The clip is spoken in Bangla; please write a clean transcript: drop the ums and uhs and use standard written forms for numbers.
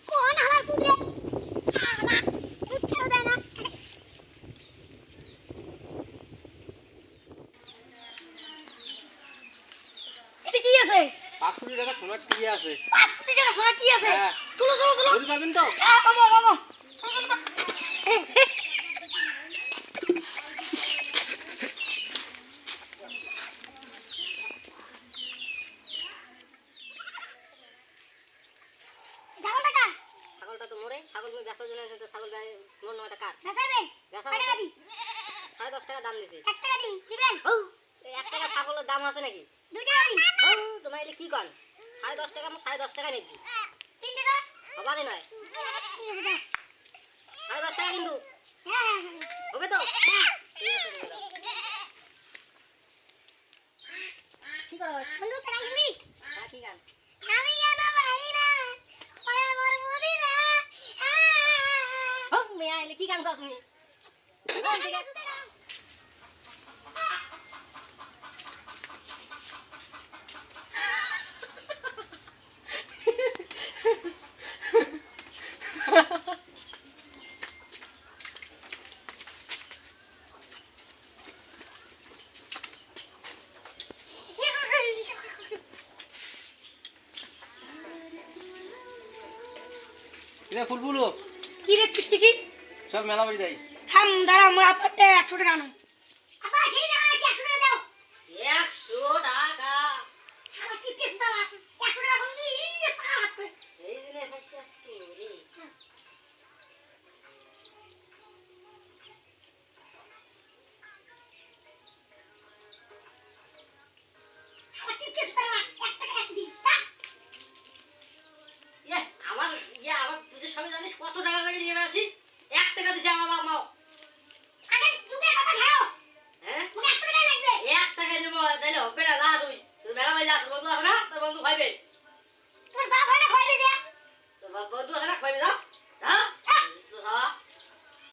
কোন হালার পুত্রে শালা মুখ ছেড়ে দেয় না। এটা কি আছে? 5 কোটি টাকা সোনার টিকি আছে। 5 কোটি টাকা সোনার কি আছে? হ্যাঁ। তুলো ধরে পাবেন তো? হ্যাঁ পাবো পাবো। তুলো তো ছাগলটা তো মরে, ছাগল তুমি বেচার জন্য এসে তো ছাগল মোর নামে কার বেচাবে? বেচা টাকা দি 10.5 টাকা দাম দিছি। 1 টাকা দিন দিবেন? ও এই 1 টাকা ছাগলের দাম আছে নাকি? 2 টাকা দিন। ও তোমার এলে কি কন? 10.5 টাকা আমি 10.5 টাকা নেকি? 3 টাকা হবানি নয়। 10.5 টাকা কিন্তু। হ্যাঁ হবে তো? হ্যাঁ ঠিক আছে দিয়ে দাও। কি করো? বন্ধু টাকা দিবি? হ্যাঁ ঠিক আছে। আমি কেন পারি না? ওই আমার বুদ্ধি না। হোক মেয়া এলে কি কাম করো তুমি? কিরে ফুলফুলু কি রে চিকচিকি? সব মেলা বাড়ি যাই। থাম দাঁড়া মোর আপাতে 100 টাকা আনো। আপা সেই টাকা 100 টাকা দাও। 100 টাকা। সারা চিপকে দাও 100 টাকা বন্ধু এই টাকা হাত করে। এই দিনে ফাঁসি আসছে রে। সারা চিপকে দাও 1 টাকা এক দিন। আমার পুজোর সময় জানিস কত টাকা করে নিয়ে বেড়াচ্ছি? 1 টাকা দিছে আমার বাবা মাও। আগে যুগের কথা ছাড়ো। হ্যাঁ? মুখে 100 টাকা লাগবে। 1 টাকা দেব তাইলে হবে না যা তুই। তুই মেলা ভাই যা তোর বন্ধু আছে না? তোর বন্ধু খাইবে। তোর বাপ হয় না খাইবে যা। তোর বন্ধু আছে না খাইবে যা।